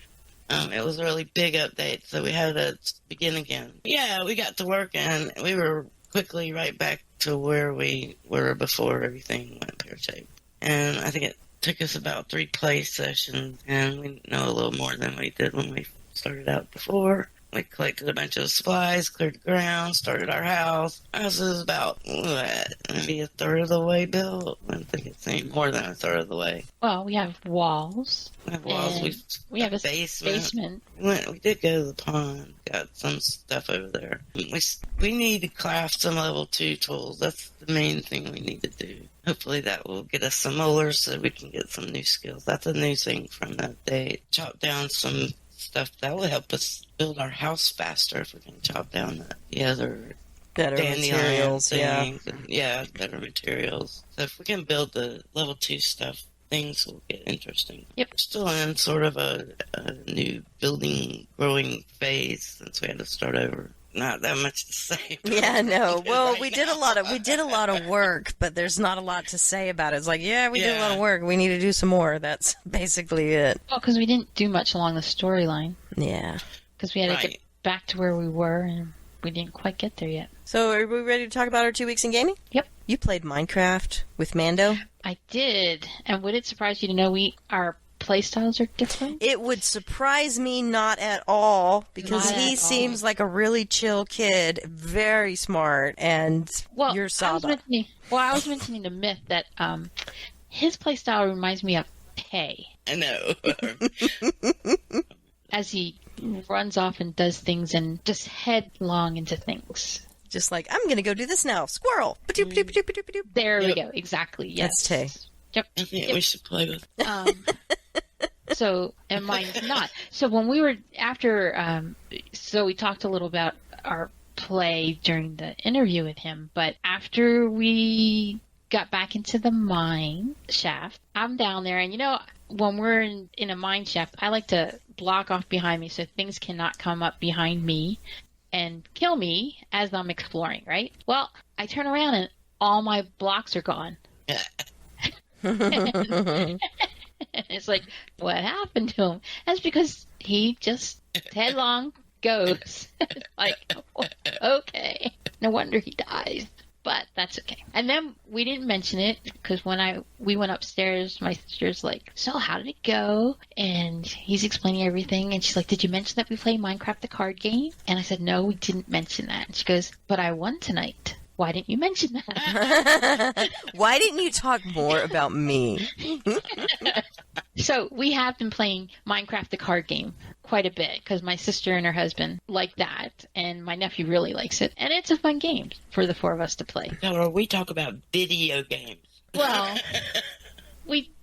It was a really big update, so we had to begin again. Yeah, we got to work, and we were quickly right back to where we were before everything went pear-shaped. And I think it took us about 3 play sessions, and we know a little more than we did when we started out before. We collected a bunch of supplies, cleared the ground, started our house. Our house is about, maybe a third of the way built. I think it's any more than a third of the way. Well, we have walls. We have walls. We have a basement. We did go to the pond. Got some stuff over there. We need to craft some level 2 tools. That's the main thing we need to do. Hopefully that will get us some molars so we can get some new skills. That's a new thing from that day. Chop down some stuff that will help us build our house faster if we can chop down the other better materials. Better materials. So if we can build the level 2 stuff, things will get interesting. Yep. We're still in sort of a new building, growing phase since we had to start over. Not that much to say. Yeah, no. Well, right we did a lot of work, but there's not a lot to say about it. It's like, we did a lot of work. We need to do some more. That's basically it. Well, because we didn't do much along the storyline. Yeah. Because we had to get back to where we were, and we didn't quite get there yet. So, are we ready to talk about our 2 weeks in gaming? Yep. You played Minecraft with Mando? I did. And would it surprise you to know our playstyles are different? It would surprise me not at all, because he seems like a really chill kid, very smart, and you're Sahba. I was mentioning the myth that his playstyle reminds me of Tay. I know. As he runs off and does things and just headlong into things. Just like, I'm going to go do this now. Squirrel. There we go. Exactly. Yes. That's Tay. Yep. I think we should play with So, and mine's not. So when we were so we talked a little about our play during the interview with him, but after we got back into the mine shaft, I'm down there, and when we're in a mine shaft, I like to block off behind me so things cannot come up behind me and kill me as I'm exploring, right? Well, I turn around and all my blocks are gone. It's like, what happened to him? That's because he just headlong goes. Like, okay. No wonder he dies. But that's okay. And then we didn't mention it because when we went upstairs, my sister's like, so how did it go? And he's explaining everything. And she's like, did you mention that we play Minecraft the card game? And I said, no, we didn't mention that. And she goes, but I won tonight. Why didn't you mention that? Why didn't you talk more about me? So we have been playing Minecraft the card game quite a bit because my sister and her husband like that, and my nephew really likes it, and it's a fun game for the 4 of us to play. No, we talk about video games. Well,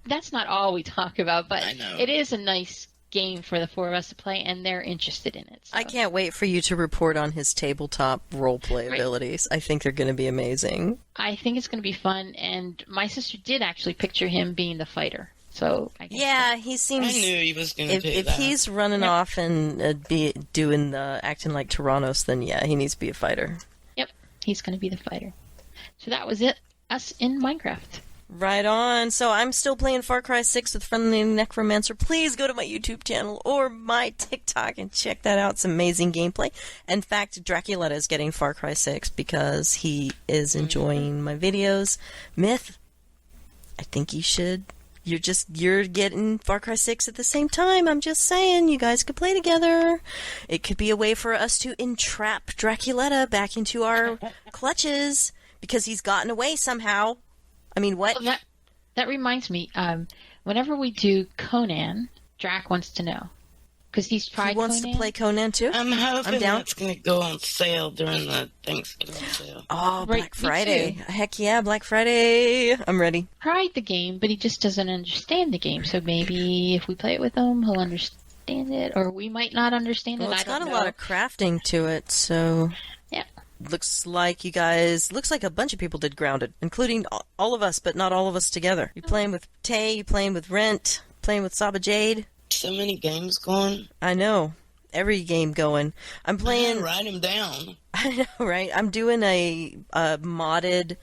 that's not all we talk about, but I know. it is a nice game for the four of us to play, and they're interested in it. So. I can't wait for you to report on his tabletop roleplay Right. abilities. I think they're going to be amazing. I think it's going to be fun, and my sister did actually picture him being the fighter. So I guess Yeah, he I seems... knew he was going to If, do if that. he's running off and be doing the acting like Tyrannos, then yeah, he needs to be a fighter. Yep, he's going to be the fighter. So that was it. Us in Minecraft. Right on. So I'm still playing Far Cry 6 with Friendly Necromancer. Please go to my YouTube channel or my TikTok and check that out. It's amazing gameplay. In fact, Draculetta is getting Far Cry 6 because he is enjoying my videos. Myth, I think you should. You're getting Far Cry 6 at the same time. I'm just saying, you guys could play together. It could be a way for us to entrap Draculetta back into our clutches because he's gotten away somehow. I mean, what? Oh, that reminds me. Whenever we do Conan, Drac wants to know because he's tried. He wants Conan. to play Conan too? I'm hoping down. it's going to go on sale during the Thanksgiving sale. Oh, Right, Black me Friday. too. Heck yeah, Black Friday. I'm ready. Tried the game, but he just doesn't understand the game. So maybe if we play it with him, he'll understand it, or we might not understand Well, it. it's I don't got a know. lot of crafting to it, so... Yeah. Looks like a bunch of people did Grounded, including all of us, but not all of us together. You're playing with Tay, you're playing with Rent, playing with Sahba Jade. So many games going. I know. Every game going. I'm playing... Write them down. I know, right? I'm doing a modded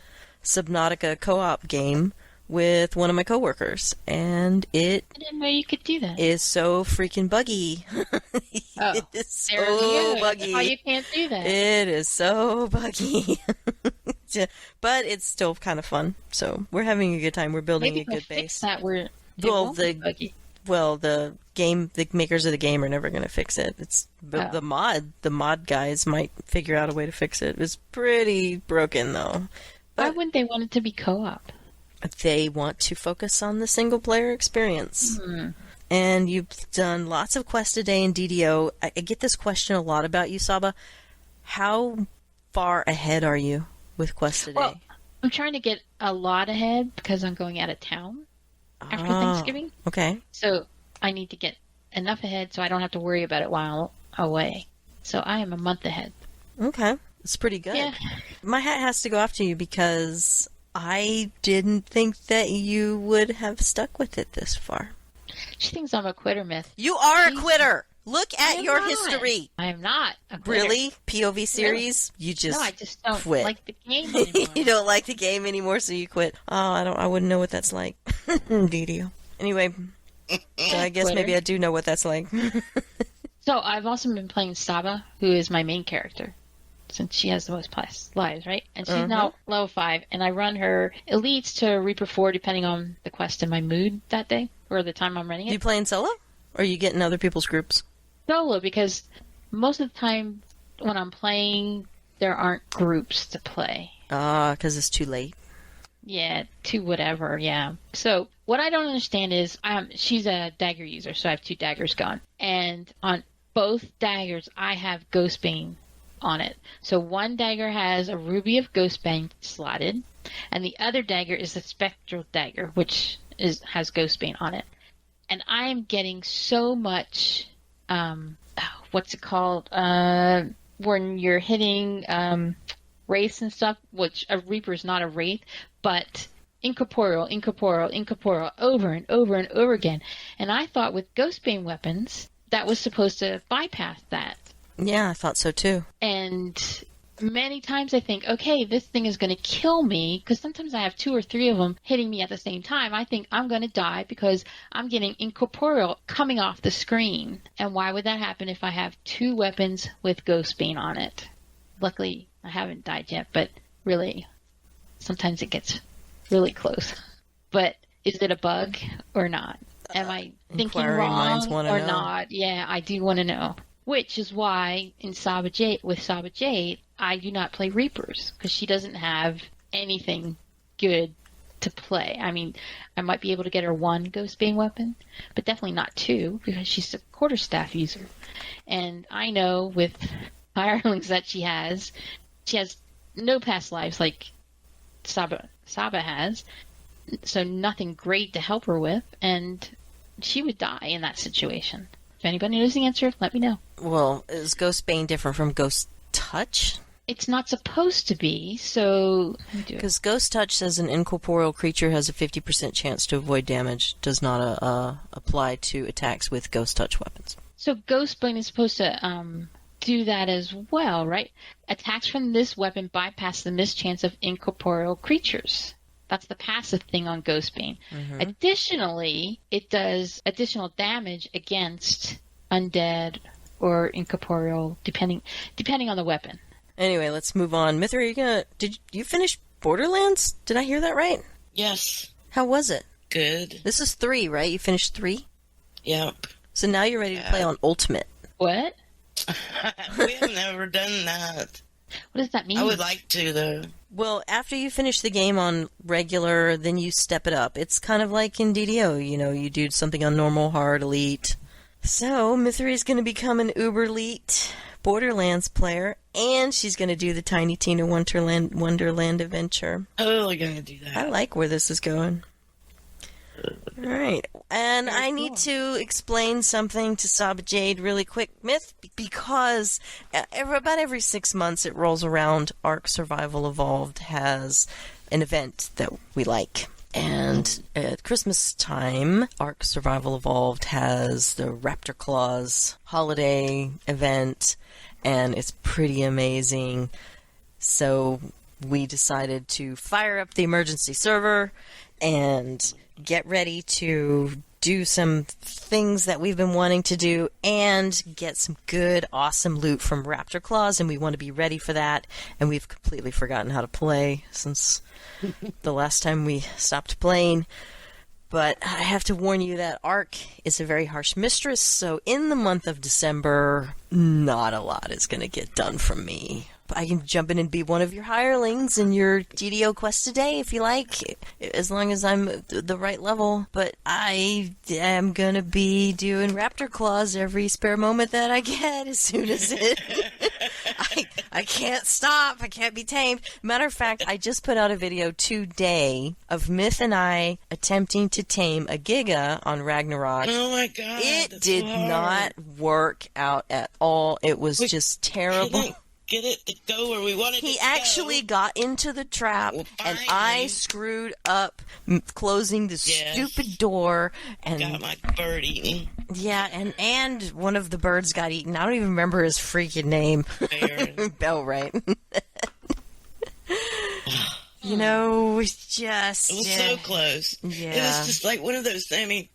Subnautica co-op game with one of my coworkers, and it I didn't know you could do that. is so freaking buggy. Oh, It is there you so go. buggy. That's why you can't do that. It is so buggy. But it's still kind of fun. So we're having a good time. We're building Maybe a they'll good fix base. that where Well, the buggy. Well, the makers of the game are never going to fix it. It's Oh. the mod guys might figure out a way to fix it. It's pretty broken though. Why wouldn't they want it to be co-op? They want to focus on the single player experience. Hmm. And you've done lots of quests a day in DDO. I get this question a lot about you, Sahba. How far ahead are you with quests a day? Well, I'm trying to get a lot ahead because I'm going out of town after Thanksgiving. Okay. So I need to get enough ahead so I don't have to worry about it while away. So I am a month ahead. Okay. It's pretty good. Yeah. My hat has to go off to you because I didn't think that you would have stuck with it this far. She thinks I'm a quitter, Myth. You are a quitter. Look I at am your not. history. I am not a quitter. Really? POV series? You just No, I just don't quit. like the game anymore. You don't like the game anymore, so you quit. Oh, I wouldn't know what that's like. DDO. Anyway, so I guess Quitter. maybe I do know what that's like. So I've also been playing Sahba, who is my main character, since she has the most lives, right? And she's now level 5, and I run her elites to Reaper 4 depending on the quest and my mood that day, or the time I'm running it. You playing solo? Or are you getting other people's groups? Solo, because most of the time when I'm playing, there aren't groups to play. Because it's too late. Yeah, to whatever, yeah. So what I don't understand is she's a dagger user, so I have 2 daggers gone. And on both daggers, I have Ghostbane on it. So one dagger has a Ruby of Ghostbane slotted, and the other dagger is the Spectral Dagger, which has Ghostbane on it. And I am getting so much, what's it called? When you're hitting wraiths and stuff, which a Reaper is not a wraith, but incorporeal, over and over and over again. And I thought with Ghostbane weapons, that was supposed to bypass that. Yeah, I thought so too. And many times I think, okay, this thing is going to kill me, because sometimes I have 2 or 3 of them hitting me at the same time. I think I'm going to die because I'm getting incorporeal coming off the screen. And why would that happen if I have 2 weapons with Ghostbane on it? Luckily, I haven't died yet, but really, sometimes it gets really close. But is it a bug or not? Am I thinking Inquiring minds wrong wanna or know. not? Yeah, I do want to know. Which is why in Sahba Jade, I do not play Reapers, because she doesn't have anything good to play. I mean, I might be able to get her 1 Ghostbane weapon, but definitely not 2, because she's a quarterstaff user. And I know with hirelings that she has no past lives like Sahba has, so nothing great to help her with, and she would die in that situation. If anybody knows the answer, let me know. Well, is Ghost Bane different from Ghost Touch? It's not supposed to be, so... Because Ghost Touch says an incorporeal creature has a 50% chance to avoid damage. Does not apply to attacks with Ghost Touch weapons. So Ghost Bane is supposed to do that as well, right? Attacks from this weapon bypass the mischance of incorporeal creatures. That's the passive thing on Ghost Bane. Mm-hmm. Additionally, it does additional damage against undead or incorporeal, depending on the weapon. Anyway, let's move on. Mithra, did you finish Borderlands? Did I hear that right? Yes. How was it? Good. This is 3, right? You finished 3? Yep. So now you're ready to play on Ultimate. What? We have never done that. What does that mean? I would like to, though. Well, after you finish the game on regular, then you step it up. It's kind of like in DDO, you do something on normal, hard, elite. So, Mithra is going to become an uber elite Borderlands player, and she's going to do the Tiny Tina Wonderland adventure. Totally going to do that. I like where this is going. All right, and I need to explain something to Sahba Jade really quick, because about every 6 months it rolls around, Ark Survival Evolved has an event that we like. And at Christmas time, Ark Survival Evolved has the Raptor Claws holiday event, and it's pretty amazing. So we decided to fire up the emergency server and get ready to do some things that we've been wanting to do and get some good, awesome loot from Raptor Claws, and we want to be ready for that. And we've completely forgotten how to play since the last time we stopped playing. But I have to warn you that Ark is a very harsh mistress, so in the month of December, not a lot is going to get done from me. I can jump in and be one of your hirelings in your GDO quest today if you like, as long as I'm the right level. But I am going to be doing Raptor Claws every spare moment that I get as soon as it... I can't stop. I can't be tamed. Matter of fact, I just put out a video today of Myth and I attempting to tame a Giga on Ragnarok. Oh my god. It did not work out at all. It was just terrible. Get it to go where we wanted it to go. He actually got into the trap, and I screwed up closing the stupid door. And got my bird eaten. Yeah, and one of the birds got eaten. I don't even remember his freaking name. Bell, right? It's just... It was so close. Yeah. It was just like one of those, any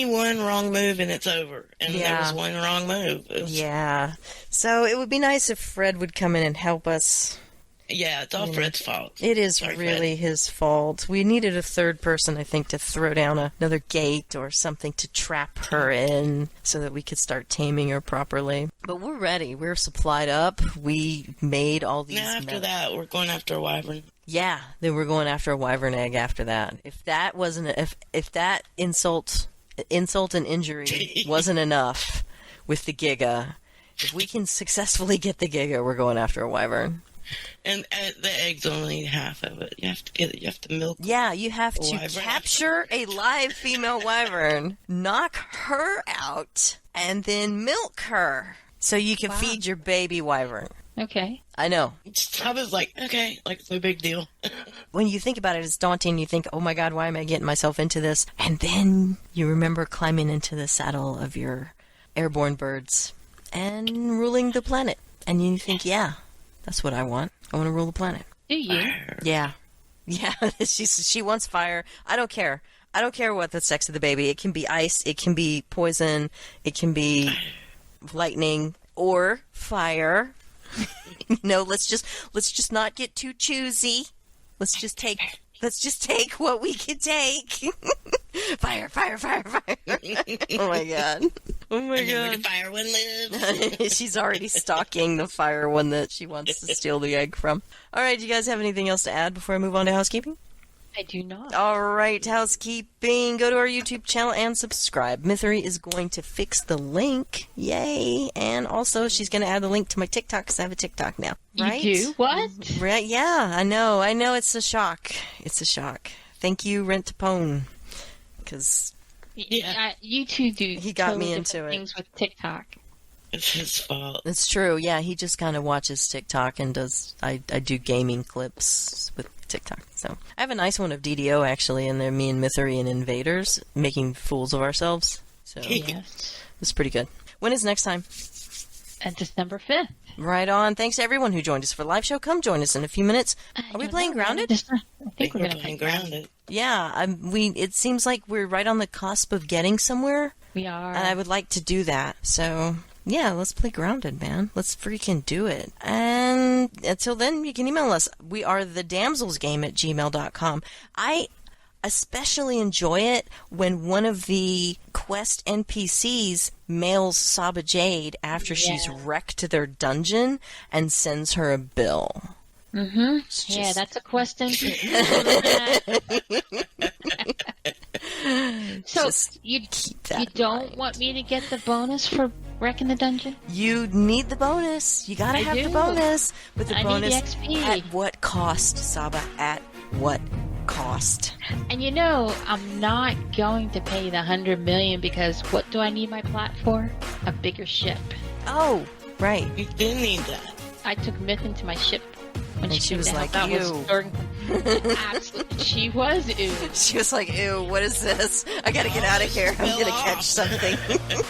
one wrong move and it's over. And there was one wrong move. Yeah. So it would be nice if Fred would come in and help us. Yeah, it's all Fred's fault. It is Sorry, really his fault. We needed a third person, I think, to throw down another gate or something to trap her in so that we could start taming her properly. But we're ready. We're supplied up. We made all these... Now after that, we're going after a wyvern. Yeah, then we're going after a wyvern egg after that. If that wasn't... If that insult and injury wasn't enough with the Giga, if we can successfully get the Giga, we're going after a wyvern. And the egg's only half of it. You have to get it. You have to milk. Yeah, you have to capture a live female wyvern, knock her out, and then milk her so you can feed your baby wyvern. Okay. I know. I was like, okay, like it's no big deal. When you think about it, it's daunting. You think, oh my God, why am I getting myself into this? And then you remember climbing into the saddle of your airborne birds and ruling the planet. And you think, yeah, that's what I want. I want to rule the planet. Do you? Yeah. Yeah, she wants fire. I don't care. I don't care what the sex of the baby. It can be ice. It can be poison. It can be lightning or fire. Let's just not get too choosy. Let's just take what we can take. Fire, fire, fire, fire. Oh my god. Oh my god. Where the fire one lives. She's already stalking the fire one that she wants to steal the egg from. All right, do you guys have anything else to add before I move on to housekeeping? I do not. All right, housekeeping. Go to our YouTube channel and subscribe. Mythery is going to fix the link. Yay. And also, she's going to add the link to my TikTok because I have a TikTok now. Right? You do? What? Right? Yeah, I know. It's a shock. It's a shock. Thank you, Rent to Pone. Because Yeah. You two do. He got me totally into different it. things with TikTok. It's his fault. It's true. Yeah, he just kind of watches TikTok and does. I do gaming clips with TikTok. So I have a nice one of DDO actually, and they're me and Mythery and Invaders making fools of ourselves. So Yes. it's pretty good. When is next time? And December 5th. Right on. Thanks to everyone who joined us for the live show. Come join us in a few minutes. Are we playing Grounded? I I think we're we're going to play playing Grounded. Grounded. Yeah, it seems like we're right on the cusp of getting somewhere, We are. and I would like to do that. So, yeah, let's play Grounded, man. Let's freaking do it. And until then, you can email us. We are thedamselsgame@gmail.com. I especially enjoy it when one of the quest NPCs mails Sahba Jade after she's wrecked their dungeon and sends her a bill. Mm-hmm. It's Yeah, just- that's a question. So Just you keep that you in don't mind. want me to get the bonus for wrecking the dungeon? You need the bonus. You gotta I have the do. bonus. But the I need bonus the XP. at what cost, Sahba? At what cost? And I'm not going to pay the 100 million because what do I need my plat for? A bigger ship. Oh, right. You do need that. I took Myth into my ship when And she came was to help like, out with "Ew." storing- Absolutely, she was ew. She was like, ew, what is this? I gotta get out of here. I'm gonna catch something.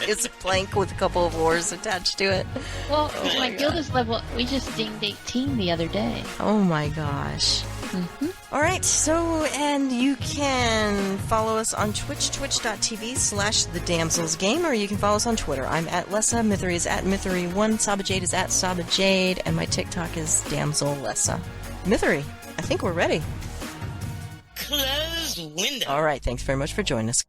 It's a plank with a couple of oars attached to it. Well, Oh my my guild God. is level. We just dinged 18 the other day. Oh my gosh. Mm-hmm. All right, so, and you can follow us on Twitch, twitch.tv/thedamselsgame, or you can follow us on Twitter. I'm at Lessa, Mythery is at Mythery1, Sahba Jade is at Sahba Jade, and my TikTok is Damsel Lessa. Mythery, I think we're ready. Closed window. All right, thanks very much for joining us.